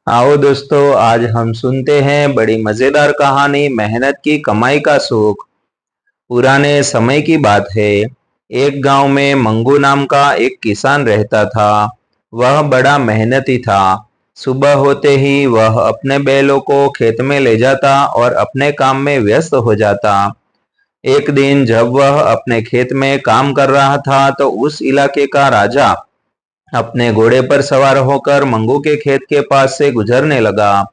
आओ दोस्तों, आज हम सुनते हैं बड़ी मजेदार कहानी मेहनत की कमाई का सुख। पुराने समय की बात है। एक गांव में मंगू नाम का एक किसान रहता था। वह बड़ा मेहनती था। सुबह होते ही वह अपने बैलों को खेत में ले जाता और अपने काम में व्यस्त हो जाता। एक दिन जब वह अपने खेत में काम कर रहा था तो उस इलाके का राजा अपने घोड़े पर सवार होकर मंगू के खेत के पास से गुजरने लगा।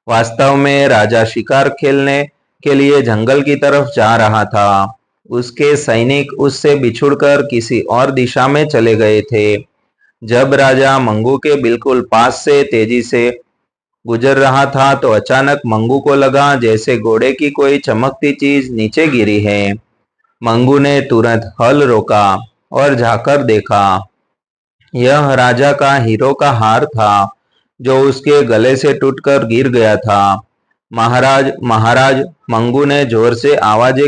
वास्तव में राजा शिकार खेलने के लिए जंगल की तरफ जा रहा था। उसके सैनिक उससे बिछुड़कर किसी और दिशा में चले गए थे। जब राजा मंगू के बिल्कुल पास से तेजी से गुजर रहा था तो अचानक मंगू को लगा जैसे घोड़े की कोई चमकती चीज नीचे गिरी है। मंगू ने तुरंत हल रोका और झांकर देखा। यह राजा का हीरो का हार था जो उसके गले से टूटकर गिर गया था। महाराज महाराज, मंगू ने जोर से आवाजें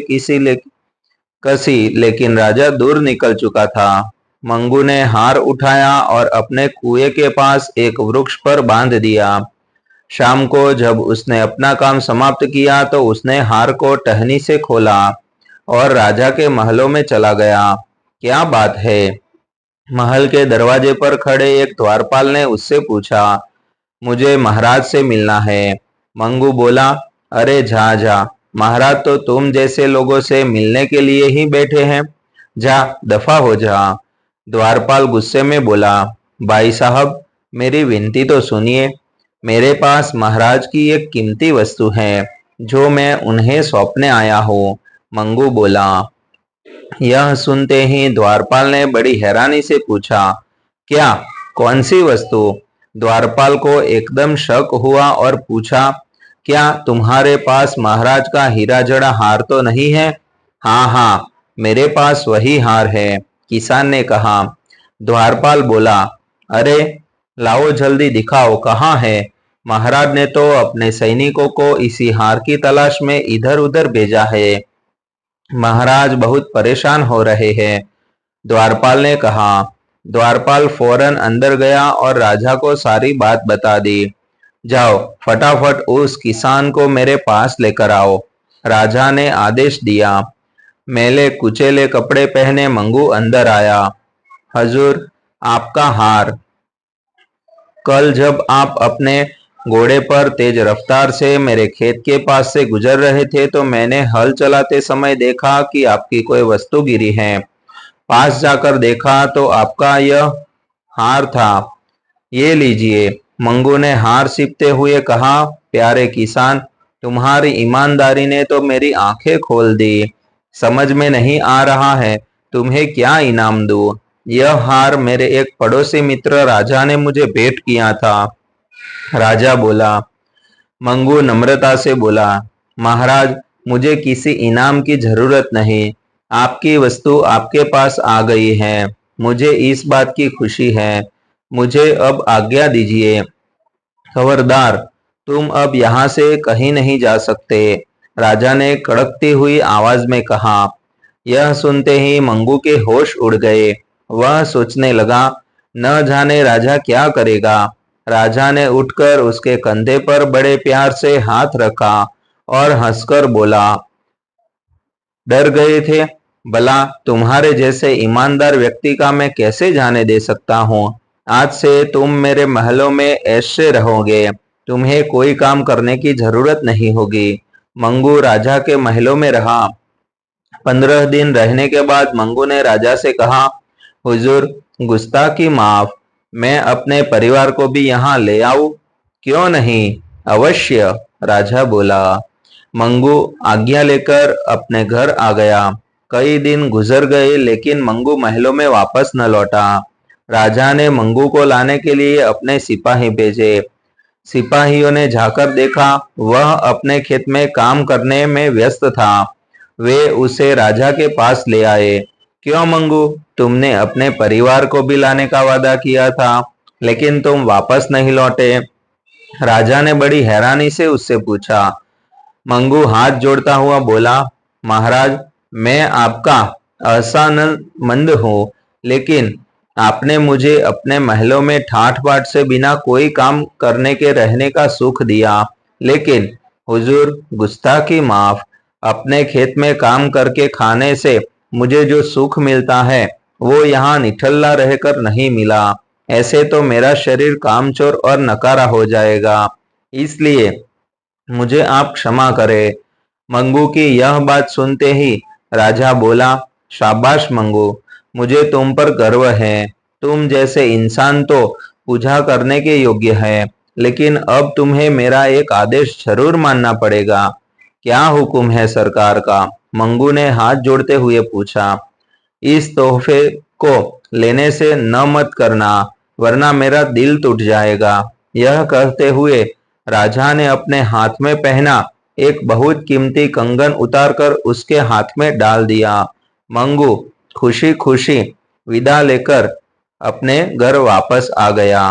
कसी, लेकिन राजा दूर निकल चुका था। मंगू ने हार उठाया और अपने कुएं के पास एक वृक्ष पर बांध दिया। शाम को जब उसने अपना काम समाप्त किया तो उसने हार को टहनी से खोला और राजा के महलों में चला गया। क्या बात है? महल के दरवाजे पर खड़े एक द्वारपाल ने उससे पूछा। मुझे महाराज से मिलना है। मंगू बोला, अरे जा जा, महाराज तो तुम जैसे लोगों से मिलने के लिए ही बैठे हैं। जा, दफा हो जा। द्वारपाल गुस्से में बोला, भाई साहब, मेरी विनती तो सुनिए। मेरे पास महाराज की एक कीमती वस्तु है जो मैं उन्हें सौंपने आया हूँ। मंगू बोला। यह सुनते ही द्वारपाल ने बड़ी हैरानी से पूछा, क्या? कौन सी वस्तु? द्वारपाल को एकदम शक हुआ और पूछा, क्या तुम्हारे पास महाराज का हीरा जड़ा हार तो नहीं है? हाँ हाँ, मेरे पास वही हार है, किसान ने कहा। द्वारपाल बोला, अरे लाओ, जल्दी दिखाओ, कहाँ है? महाराज ने तो अपने सैनिकों को इसी हार की तलाश में इधर उधर भेजा है। महाराज बहुत परेशान हो रहे हैं, द्वारपाल ने कहा। द्वारपाल फौरन अंदर गया और राजा को सारी बात बता दी। जाओ, फटाफट उस किसान को मेरे पास लेकर आओ, राजा ने आदेश दिया। मैले कुचेले कपड़े पहने मंगू अंदर आया। हजूर, आपका हार। कल जब आप अपने घोड़े पर तेज रफ्तार से मेरे खेत के पास से गुजर रहे थे तो मैंने हल चलाते समय देखा कि आपकी कोई वस्तु गिरी है। पास जाकर देखा तो आपका यह हार था। ये लीजिए। मंगू ने हार सीपते हुए कहा, प्यारे किसान, तुम्हारी ईमानदारी ने तो मेरी आंखें खोल दी। समझ में नहीं आ रहा है तुम्हें क्या इनाम दूं। यह हार मेरे एक पड़ोसी मित्र राजा ने मुझे भेंट किया था। राजा बोला। मंगू नम्रता से बोला, महाराज, मुझे किसी इनाम की जरूरत नहीं। आपकी वस्तु आपके पास आ गई है, मुझे इस बात की खुशी है। मुझे अब आज्ञा दीजिए। खबरदार, तुम अब यहाँ से कहीं नहीं जा सकते, राजा ने कड़कती हुई आवाज में कहा। यह सुनते ही मंगू के होश उड़ गए। वह सोचने लगा, न जाने राजा क्या करेगा। राजा ने उठकर उसके कंधे पर बड़े प्यार से हाथ रखा और हंसकर बोला, डर गए थे? भला तुम्हारे जैसे ईमानदार व्यक्ति का मैं कैसे जाने दे सकता हूँ। आज से तुम मेरे महलों में ऐश से रहोगे। तुम्हें कोई काम करने की जरूरत नहीं होगी। मंगू राजा के महलों में रहा। 15 दिन रहने के बाद मंगू ने राजा से कहा, हुजूर, गुस्ताखी माफ। मैं अपने परिवार को भी यहाँ ले आऊं? क्यों नहीं, अवश्य, राजा बोला। मंगू आज्ञा लेकर अपने घर आ गया। कई दिन गुजर गए लेकिन मंगू महलों में वापस न लौटा। राजा ने मंगू को लाने के लिए अपने सिपाही भेजे। सिपाहियों ने जाकर देखा, वह अपने खेत में काम करने में व्यस्त था। वे उसे राजा के पास ले आए। क्यों मंगू, तुमने अपने परिवार को भी लाने का वादा किया था, लेकिन तुम वापस नहीं लौटे। राजा ने बड़ी हैरानी से उससे पूछा। मंगू हाथ जोड़ता हुआ बोला, महाराज, मैं आपका एहसानमंद हूँ, लेकिन आपने मुझे अपने महलों में ठाठ बाट से बिना कोई काम करने के रहने का सुख दिया, लेकिन हुजूर, गुस्ताखी माफ। अपने खेत में काम करके खाने से मुझे जो सुख मिलता है वो यहाँ निठल्ला रहकर नहीं मिला। ऐसे तो मेरा शरीर कामचोर और नकारा हो जाएगा। इसलिए मुझे आप क्षमा करें। मंगू की यह बात सुनते ही राजा बोला, शाबाश मंगू, मुझे तुम पर गर्व है। तुम जैसे इंसान तो पूजा करने के योग्य है, लेकिन अब तुम्हें मेरा एक आदेश जरूर मानना पड़ेगा। क्या हुक्म है सरकार का? मंगू ने हाथ जोड़ते हुए पूछा। इस तोहफे को लेने से न मत करना, वरना मेरा दिल टूट जाएगा। यह कहते हुए राजा ने अपने हाथ में पहना एक बहुत कीमती कंगन उतारकर उसके हाथ में डाल दिया। मंगू खुशी खुशी विदा लेकर अपने घर वापस आ गया।